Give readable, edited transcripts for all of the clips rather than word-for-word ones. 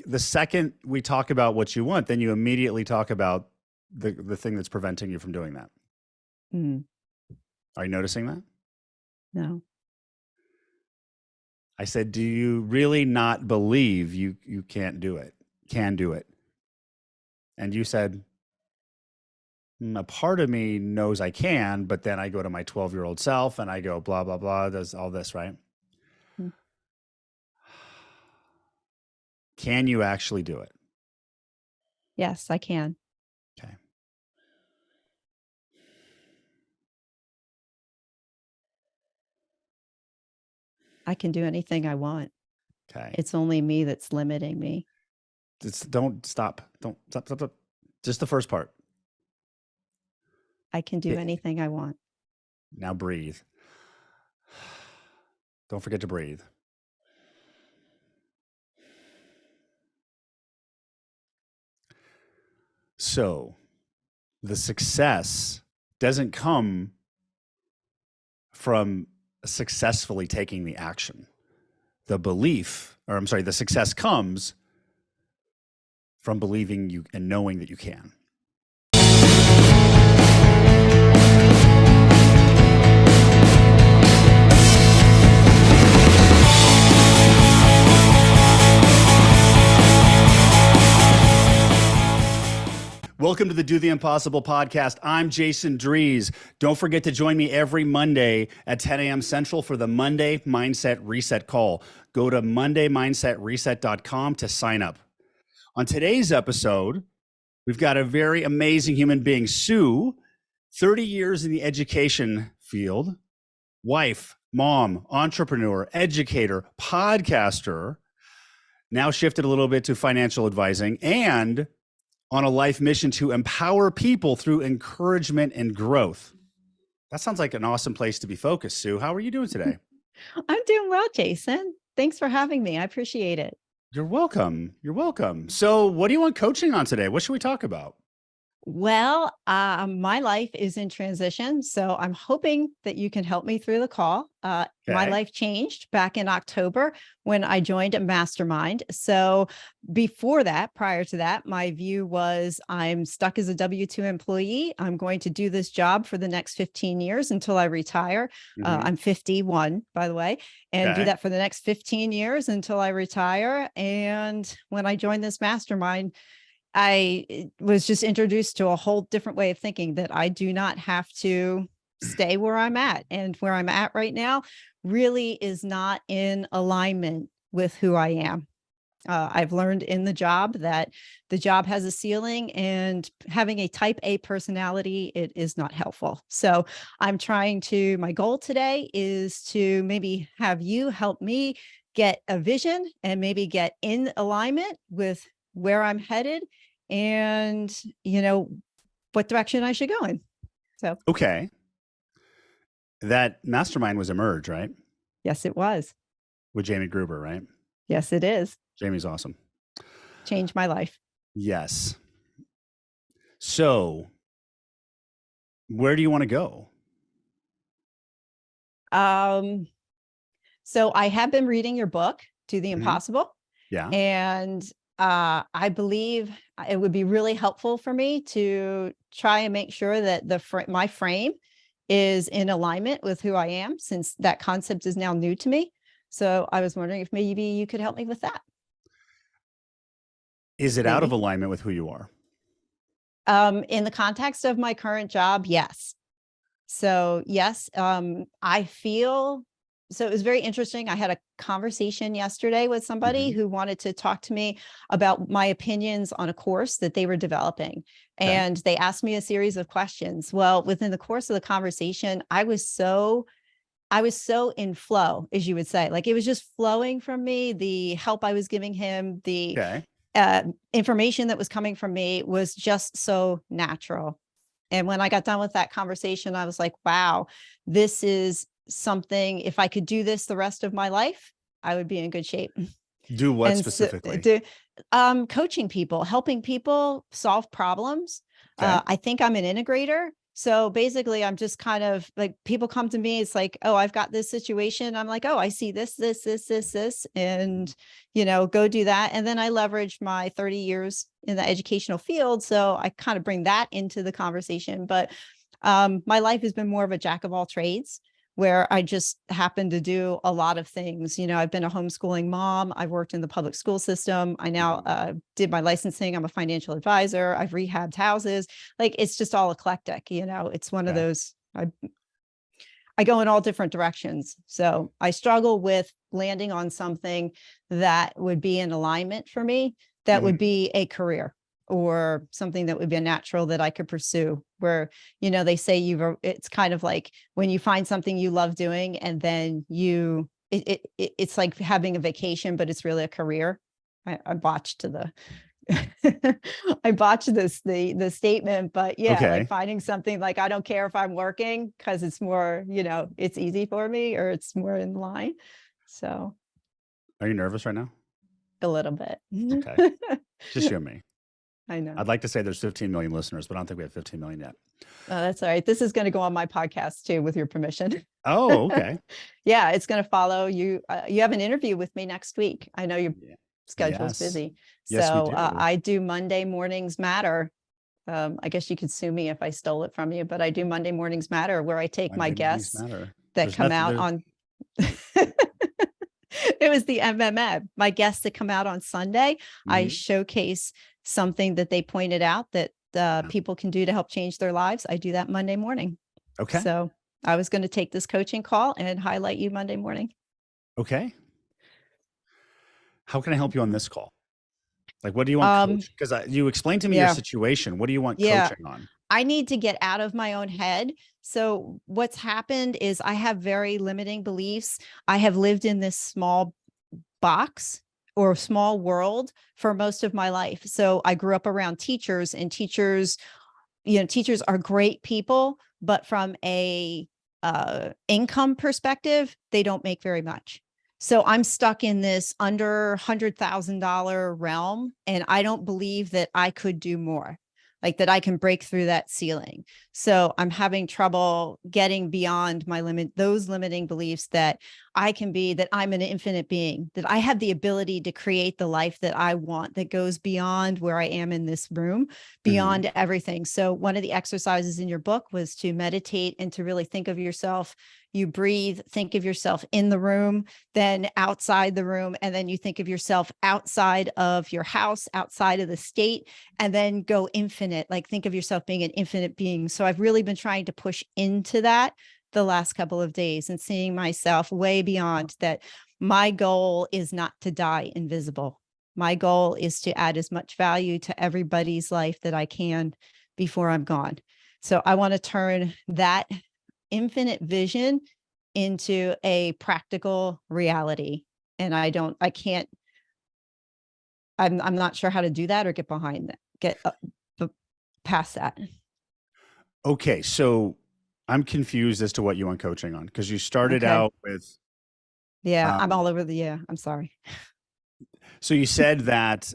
the second we talk about what you want, then you immediately talk about the thing that's preventing you from doing that. Mm, Are you noticing that? no. I said, do you really not believe you can't do it, can do it? And you said, a part of me knows I can, but then I go to my 12-year-old self and I go, blah, blah, blah, does all this, right? Mm. Can you actually do it? Yes, I can. Okay. I can do anything I want. Okay. It's only me that's limiting me. Don't stop. Don't stop. Just the first part. I can do anything I want. Now breathe. Don't forget to breathe. So the success doesn't come from successfully taking the action. The success comes from believing you and knowing that you can. Welcome to the Do the Impossible podcast. I'm Jason Drees. Don't forget to join me every Monday at 10 a.m. Central for the Monday Mindset Reset call. Go to mondaymindsetreset.com to sign up. On today's episode, we've got a very amazing human being, Sue, 30 years in the education field, wife, mom, entrepreneur, educator, podcaster, now shifted a little bit to financial advising, and on a life mission to empower people through encouragement and growth. That sounds like an awesome place to be focused, Sue. How are you doing today? I'm doing well, Jason. Thanks for having me. I appreciate it. You're welcome. You're welcome. So what do you want coaching on today? What should we talk about? Well, my life is in transition, so I'm hoping that you can help me through the call. My Okay. life changed back in October when I joined a mastermind. So before that, prior to that, my view was I'm stuck as a W-2 employee. I'm going to do this job for the next 15 years until I retire. I'm 51, by the way, and do Okay. that for the next 15 years until I retire. And when I joined this mastermind, I was just introduced to a whole different way of thinking that I do not have to stay where I'm at. And where I'm at right now really is not in alignment with who I am. I've learned in the job that the job has a ceiling, and having a type A personality, it is not helpful. So my goal today is to maybe have you help me get a vision and maybe get in alignment with where I'm headed and, what direction I should go in. So, Okay. That mastermind was Emerge, right? yes, it was. With Jamie Gruber, right? Yes, it is. Jamie's awesome. Changed my life. Yes. So where do you want to go? So I have been reading your book, Do the Impossible. Yeah. And I believe it would be really helpful for me to try and make sure that my frame is in alignment with who I am, since that concept is now new to me. So I was wondering if maybe you could help me with that. Is it out of Maybe. alignment with who you are? In the context of my current job, yes. So yes, I feel so. It was very interesting. I had a conversation yesterday with somebody who wanted to talk to me about my opinions on a course that they were developing. Okay. And they asked me a series of questions. Well, within the course of the conversation, I was so in flow, as you would say. Like, it was just flowing from me. The help I was giving him, the Okay. information that was coming from me was just so natural. And when I got done with that conversation, I was like, wow, this is something, if I could do this the rest of my life, I would be in good shape. Do what And so, specifically? coaching people, helping people solve problems. Okay. I think I'm an integrator. So basically, I'm just kind of like, people come to me, it's like, oh, I've got this situation. I'm like, oh, I see this, and, go do that. And then I leverage my 30 years in the educational field. So I kind of bring that into the conversation. But my life has been more of a jack of all trades, where I just happen to do a lot of things. I've been a homeschooling mom. I've worked in the public school system. I now did my licensing. I'm a financial advisor. I've rehabbed houses. Like, it's just all eclectic. It's one of Okay. those, I go in all different directions. So I struggle with landing on something that would be in alignment for me, that would be a career or something that would be a natural that I could pursue, where, they say it's kind of like when you find something you love doing and then it's like having a vacation, but it's really a career. I botched I botched the statement, but yeah, like Okay. finding something like, I don't care if I'm working because it's more, it's easy for me, or it's more in line. So Are you nervous right now? a little bit. Okay. Just you and me. I know. I'd like to say there's 15 million listeners, but I don't think we have 15 million yet. Oh, that's all right. This is going to go on my podcast too, with your permission. Oh, okay. Yeah, it's going to follow you. You have an interview with me next week. I know your Yeah. schedule's Yes. busy. Yes, we So do. I do Monday Mornings Matter. I guess you could sue me if I stole it from you, but I do Monday Mornings Matter, where I take my Monday mornings guests matter. that There's come nothing out there. on it was the MMM. My guests that come out on Sunday, I showcase something that they pointed out that people can do to help change their lives. I do that Monday morning. Okay. So I was going to take this coaching call and highlight you Monday morning. Okay. How can I help you on this call? Like, what do you want coach? Because you explained to me your Yeah. situation. What do you want Yeah. coaching on? I need to get out of my own head. So what's happened is I have very limiting beliefs. I have lived in this small box or small world for most of my life. So I grew up around teachers, and teachers are great people, but from a income perspective, they don't make very much. So I'm stuck in this under $100,000 realm, and I don't believe that I could do more, like that I can break through that ceiling. So I'm having trouble getting beyond my those limiting beliefs that that I'm an infinite being, that I have the ability to create the life that I want, that goes beyond where I am in this room, beyond everything. So one of the exercises in your book was to meditate and to really think of yourself. You breathe, think of yourself in the room, then outside the room, and then you think of yourself outside of your house, outside of the state, and then go infinite. Like, think of yourself being an infinite being. So I've really been trying to push into that the last couple of days, and seeing myself way beyond that. My goal is not to die invisible. My goal is to add as much value to everybody's life that I can before I'm gone. So I want to turn that infinite vision into a practical reality. And I'm not sure how to do that or get behind that, get past that. Okay. So I'm confused as to what you want coaching on, because you started Okay. out with, Yeah, I'm um, all over I'm sorry. so you said that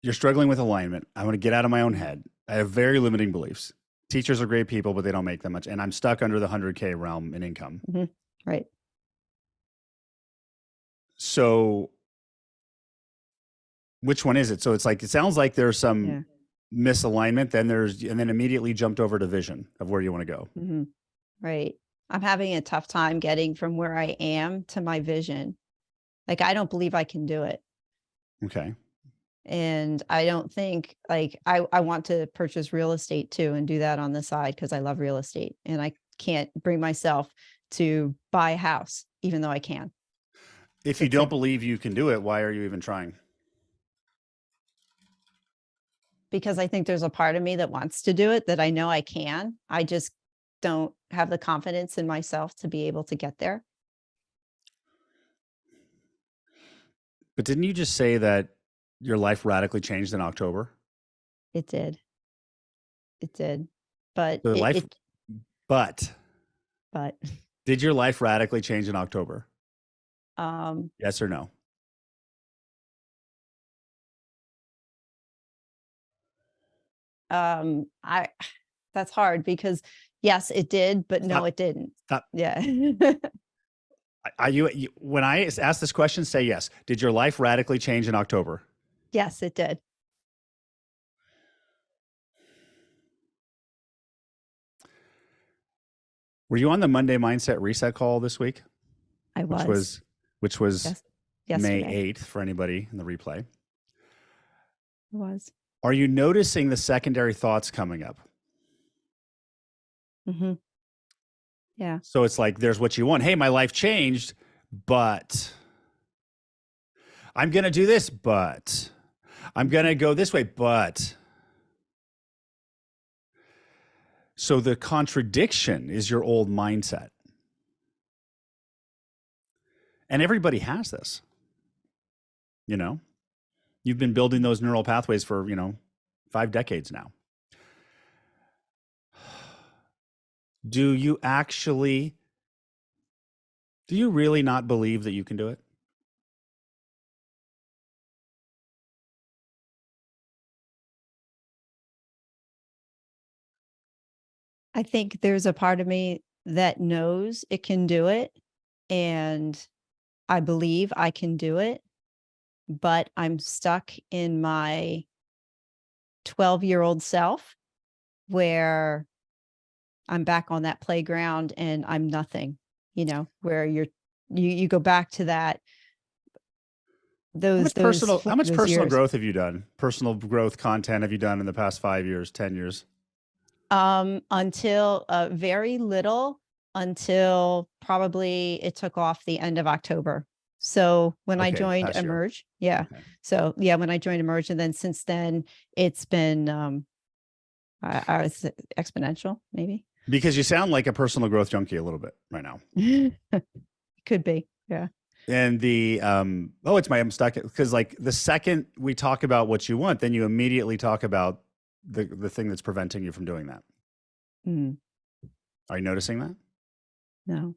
you're struggling with alignment. I want to get out of my own head. I have very limiting beliefs. Teachers are great people, but they don't make that much. And I'm stuck under the 100K realm in income. Right. So which one is it? So it's like, it sounds like there's some misalignment, and then immediately jumped over to vision of where you want to go. Right. I'm having a tough time getting from where I am to my vision. Like, I don't believe I can do it. Okay. And I don't think, like, I want to purchase real estate too, and do that on the side because I love real estate, and I can't bring myself to buy a house, even though I can. If you don't believe you can do it, why are you even trying? Because I think there's a part of me that wants to do it, that I know I can. I just don't have the confidence in myself to be able to get there. But didn't you just say that your life radically changed in October? It did. It did. But but but did your life radically change in October? um Yes or no? I that's hard because yes, it did, but no, Stop. it didn't. Stop. Yeah. Are you, when I ask this question, say yes. Did your life radically change in October? Yes, it did. Were you on the Monday Mindset Reset call this week? I Which was. was, which was Yes. May Yesterday 8th for anybody in the replay. I was. Are you noticing the secondary thoughts coming up? Mm-hmm. Yeah. So it's like, there's what you want. Hey, my life changed, but I'm going to do this, but I'm going to go this way, but. So the contradiction is your old mindset. And everybody has this. You know, you've been building those neural pathways for, 5 decades now. Do you really not believe that you can do it? I think there's a part of me that knows it can do it, and I believe I can do it, but I'm stuck in my 12-year-old self where I'm back on that playground and I'm nothing, where you go back to that How those much personal, those how much those personal years. growth have you done? Personal growth content have you done in the past 5 years, 10 years? Until very little until probably it took off the end of October. So when I Okay, joined past year. Emerge, yeah. Okay. So yeah, when I joined Emerge, and then since then it's been I was exponential, maybe. Because you sound like a personal growth junkie a little bit right now. Could be, yeah. And I'm stuck because like the second we talk about what you want, then you immediately talk about the thing that's preventing you from doing that. Mm, Are you noticing that? no,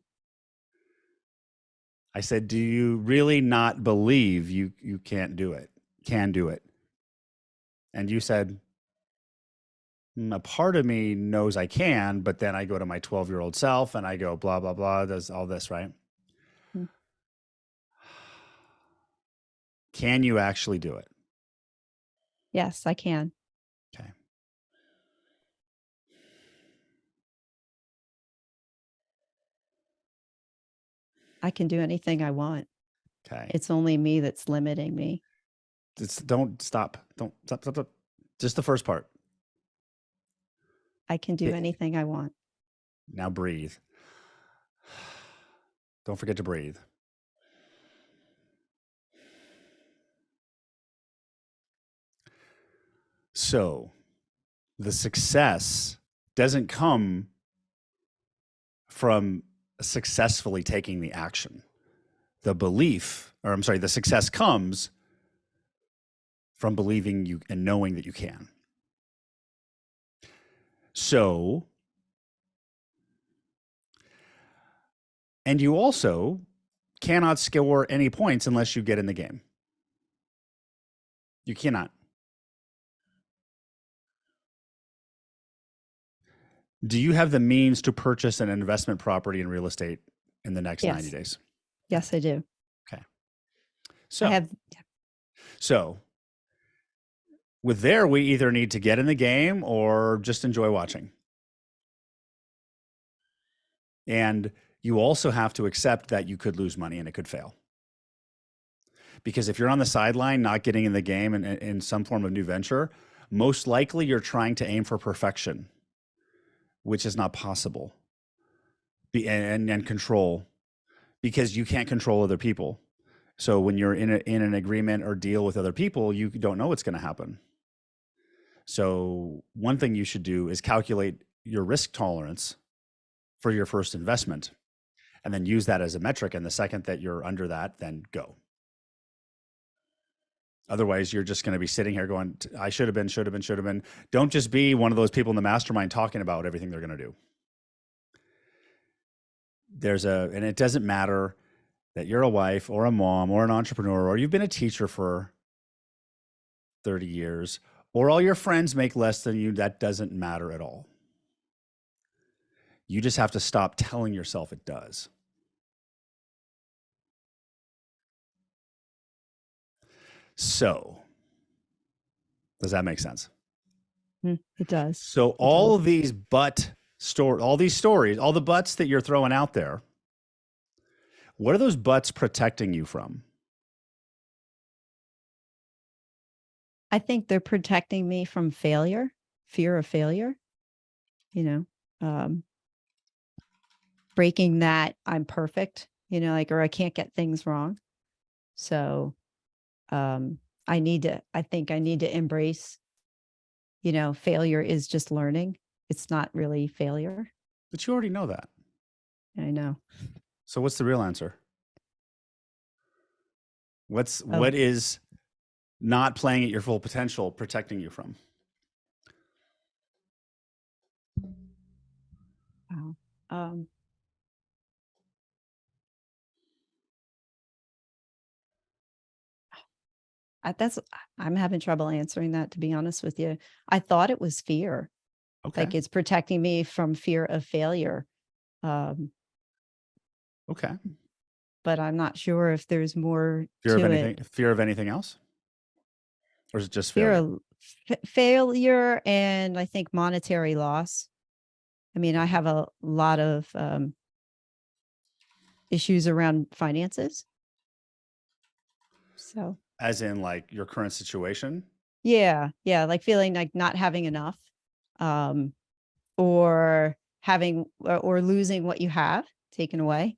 I said, do you really not believe you can't do it? Can do it? And you said, a part of me knows I can, but then I go to my 12-year-old self and I go, blah, blah, blah, does all this, right? mm, Can you actually do it? yes, I can. Okay. I can do anything I want. Okay. It's only me that's limiting me. Don't stop. Don't stop, stop, stop. Just the first part. I can do anything I want. Now breathe. Don't forget to breathe. So the success doesn't come from successfully taking the action. The success comes from believing you and knowing that you can. So, and you also cannot score any points unless you get in the game. You cannot. Do you have the means to purchase an investment property in real estate in the next 90 Yes. days? Yes, I do. Okay. I So with there, we either need to get in the game or just enjoy watching. And you also have to accept that you could lose money and it could fail. Because if you're on the sideline, not getting in the game and in some form of new venture, most likely you're trying to aim for perfection, which is not possible. And control, because you can't control other people. So when you're in an agreement or deal with other people, you don't know what's going to happen. So one thing you should do is calculate your risk tolerance for your first investment and then use that as a metric. And the second that you're under that, then go. Otherwise, you're just going to be sitting here going, I should have been. Don't just be one of those people in the mastermind talking about everything they're going to do. And it doesn't matter that you're a wife or a mom or an entrepreneur, or you've been a teacher for 30 years, or all your friends make less than you, that doesn't matter at all. You just have to stop telling yourself it does. So, does that make sense? It does. So all of these all these stories, all the buts that you're throwing out there, what are those buts protecting you from? I think they're protecting me from failure, fear of failure, breaking that I'm perfect, or I can't get things wrong. So I think I need to embrace, failure is just learning. It's not really failure. But you already know that. I know. So what's the real answer? What Oh. is not playing at your full potential protecting you from? Wow. I'm having trouble answering that, to be honest with you. I thought it was fear. Okay. Like it's protecting me from fear of failure. Okay. But I'm not sure if there's more Fear of to anything? it. Fear of anything else? Or is it just Fear failure? of failure and I think monetary loss. I mean, I have a lot of issues around finances. So, As in like your current situation? yeah, like feeling like not having enough, or having or losing what you have taken away.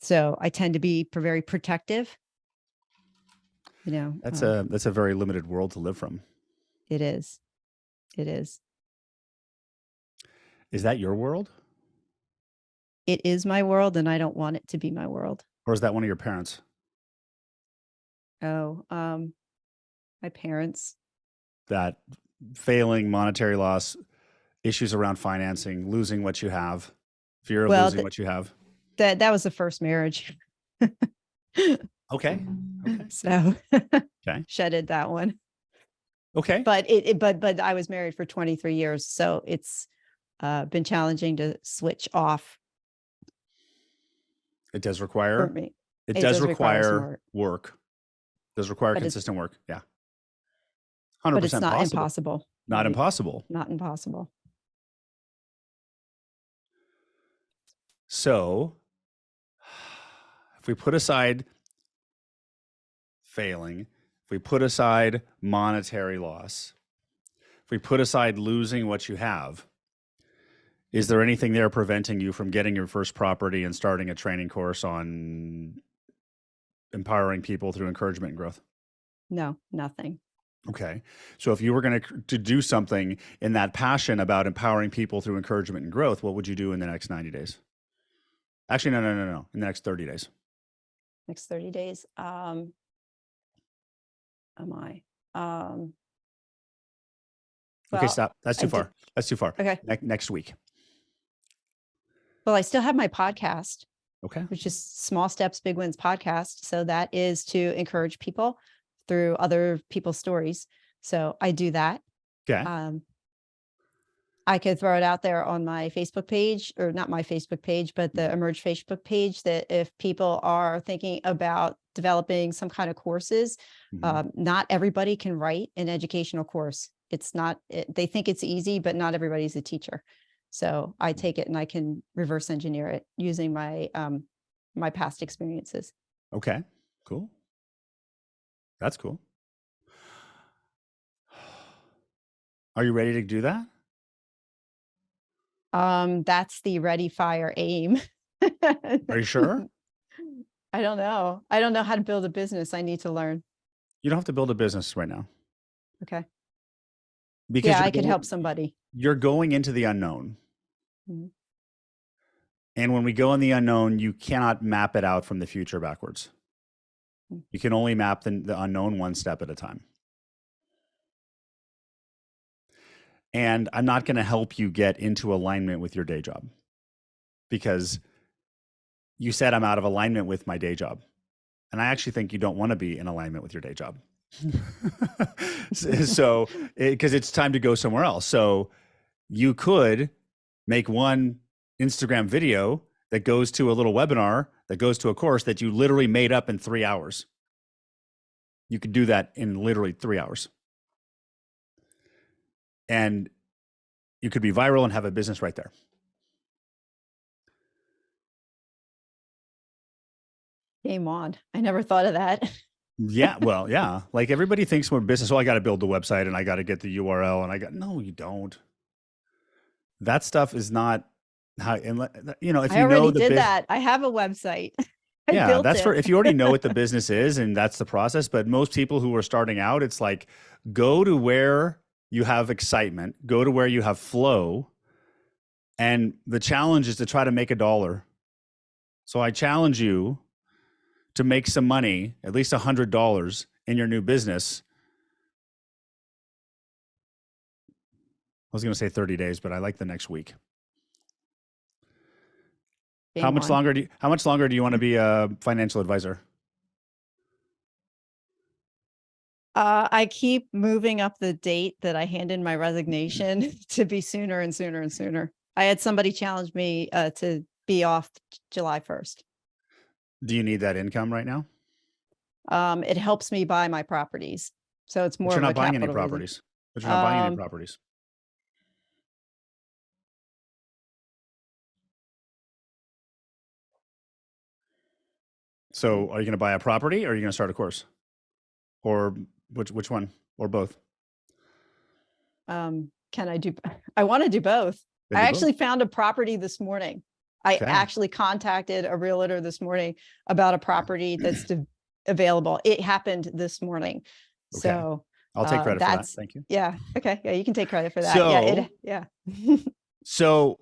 So I tend to be very protective. That's a very limited world to live from. It is. It is. Is that your world? It is my world, and I don't want it to be my world. Or is that one of your parents? Oh, my parents. That failing, monetary loss, issues around financing, losing what you have, fear of losing what you have. That was the first marriage. Okay. So Okay. shedded that one. Okay. But but I was married for 23 years, so it's been challenging to switch off. It does For require me. it It does does require some require work. It does require But it's consistent work. Yeah. but it's 100% not possible. impossible. Not Right. impossible. Not impossible. So, if we put aside failing, if we put aside monetary loss, if we put aside losing what you have, is there anything there preventing you from getting your first property and starting a training course on empowering people through encouragement and growth? No, nothing. Okay. So if you were going to do something in that passion about empowering people through encouragement and growth, what would you do in the next 90 days? Actually, no. In the next 30 days. Next 30 days. Am I? Okay, stop. That's too far. That's too far. Okay. Next week. Well, I still have my podcast, Okay. which is Small Steps, Big Wins podcast. So that is to encourage people through other people's stories. So I do that. Okay. I could throw it out there on my Facebook page, or not my Facebook page, but the Emerge Facebook page, that if people are thinking about developing some kind of courses, not everybody can write an educational course. It's not, they think it's easy, but not everybody's a teacher. So I take it and I can reverse engineer it using my, my past experiences. Okay, cool. That's cool. Are you ready to do that? That's the ready, fire, aim. Are you sure? I don't know. I don't know how to build a business. I need to learn. You don't have to build a business right now. Okay. Because Yeah, I could help somebody. You're going into the unknown. Mm-hmm. And when we go in the unknown, you cannot map it out from the future backwards. You can only map the unknown one step at a time. And I'm not going to help you get into alignment with your day job, because you said I'm out of alignment with my day job. And I actually think you don't want to be in alignment with your day job. So, because it's time to go somewhere else. So you could make one Instagram video that goes to a little webinar that goes to a course that you literally made up in 3 hours. You could do that in literally 3 hours. And you could be viral and have a business right there. Game on. I never thought of that. Yeah, well, yeah. Like everybody thinks we're business. Oh, I got to build the website and I got to get the URL and no, you don't. That stuff is not how, if I you already know did that. I have a website. I yeah, built that's it. for if you already know what the business is and that's the process. But most people who are starting out, it's like go to where you have excitement, go to where you have flow. And the challenge is to try to make $1. So I challenge you to make some money, at least $100 in your new business. I was going to say 30 days, but I like the next week. How much longer do you want to be a financial advisor? I keep moving up the date that I hand in my resignation to be sooner and sooner and sooner. I had somebody challenge me to be off July 1st. Do you need that income right now? It helps me buy my properties. So it's more But you're of a not buying any capital raising. properties. But you're not buying any properties. So are you going to buy a property or are you going to start a course? Or which one? Or both? Can I do, I want to do both. Then I do actually both. found a property this morning. I Okay. actually contacted a realtor this morning about a property that's available. It happened this morning. Okay. So I'll take credit for that. Thank you. Yeah. Okay. Yeah. You can take credit for that. So, yeah. So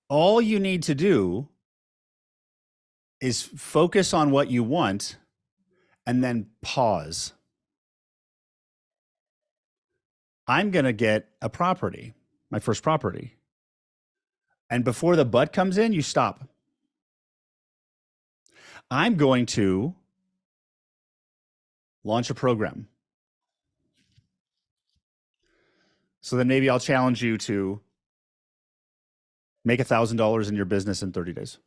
all you need to do is focus on what you want and then pause. I'm going to get a property, my first property. And before the but comes in, you stop. I'm going to launch a program. So then maybe I'll challenge you to make $1,000 in your business in 30 days.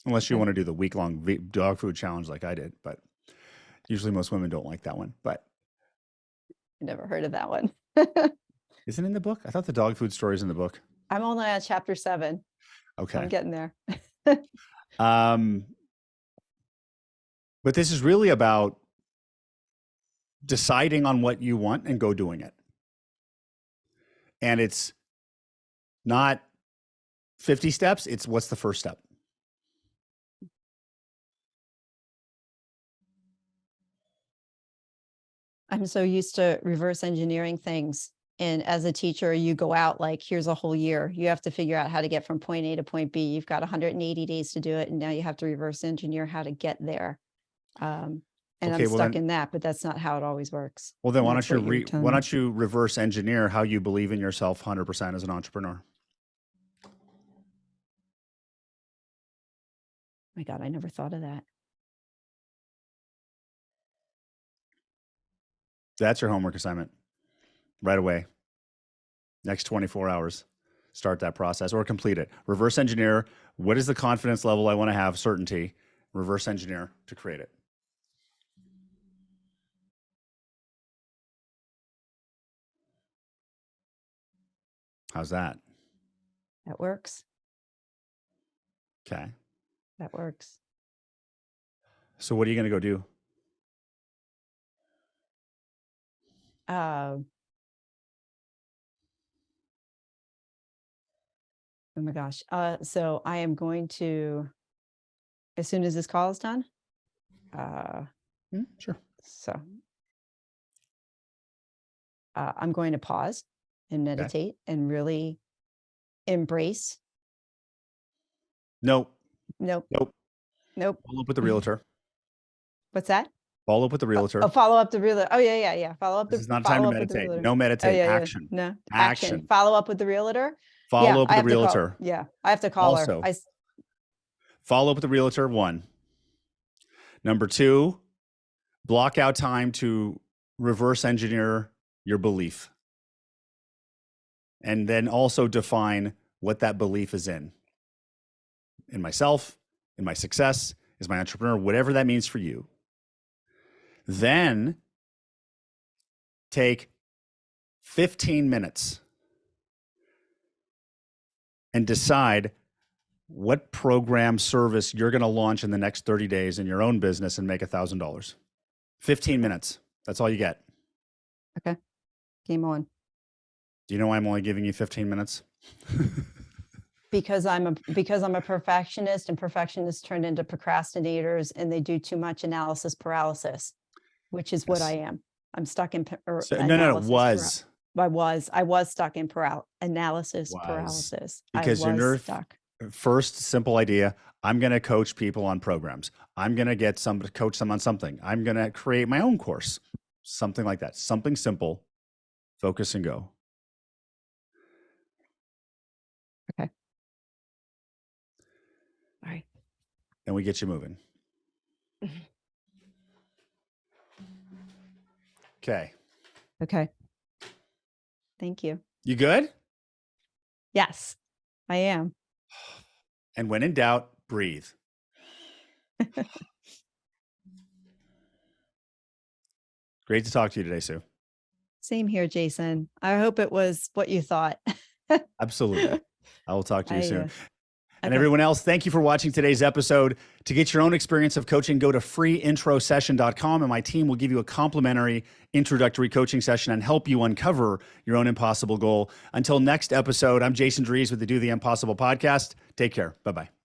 Unless you want to do the week-long dog food challenge like I did. But usually most women don't like that one. But I never heard of that one. Isn't it in the book? I thought the dog food story is in the book. I'm only on chapter 7. Okay. I'm getting there. But this is really about deciding on what you want and go doing it. And it's not 50 steps. It's what's the first step. I'm so used to reverse engineering things. And as a teacher, you go out like, here's a whole year. You have to figure out how to get from point A to point B. You've got 180 days to do it. And now you have to reverse engineer how to get there. And Okay, I'm stuck in that, but that's not how it always works. Well, then why don't you reverse engineer how you believe in yourself 100% as an entrepreneur? My God, I never thought of that. That's your homework assignment right away. Next 24 hours, start that process or complete it. Reverse engineer. What is the confidence level I want to have? Certainty. Reverse engineer to create it. How's that? That works. Okay. That works. So what are you going to go do? Oh my gosh. So I am going to, as soon as this call is done, Sure. So I'm going to pause and meditate and really embrace. Nope. Nope. Follow up with the realtor. What's that? Follow up with the realtor. Oh, follow up the realtor. Oh, yeah. Follow up. This is not time to meditate. No meditate. Action. No Action. Follow up with the realtor. Follow up with the realtor. I have to call her. Follow up with the realtor. 1. Number 2, block out time to reverse engineer your belief. And then also define what that belief is in myself, in my success, as my entrepreneur, whatever that means for you. Then take 15 minutes and decide what program service you're going to launch in the next 30 days in your own business and make $1,000. 15 minutes. That's all you get. Okay. Game on. Do you know why I'm only giving you 15 minutes? Because I'm a perfectionist, and perfectionists turn into procrastinators, and they do too much analysis paralysis, which is what I am. I'm stuck in analysis. I was stuck in analysis paralysis. Because you're stuck. First simple idea, I'm going to coach people on programs. I'm going to coach them on something. I'm going to create my own course, something like that. Something simple, focus and go. Okay. All right. Then we get you moving. Okay. Okay. Thank you. You good? Yes, I am. And when in doubt, breathe. Great to talk to you today, Sue. Same here, Jason. I hope it was what you thought. Absolutely. I will talk to you soon. And Okay. everyone else, thank you for watching today's episode. To get your own experience of coaching, go to freeintrosession.com and my team will give you a complimentary introductory coaching session and help you uncover your own impossible goal. Until next episode, I'm Jason Drees with the Do the Impossible podcast. Take care. Bye-bye.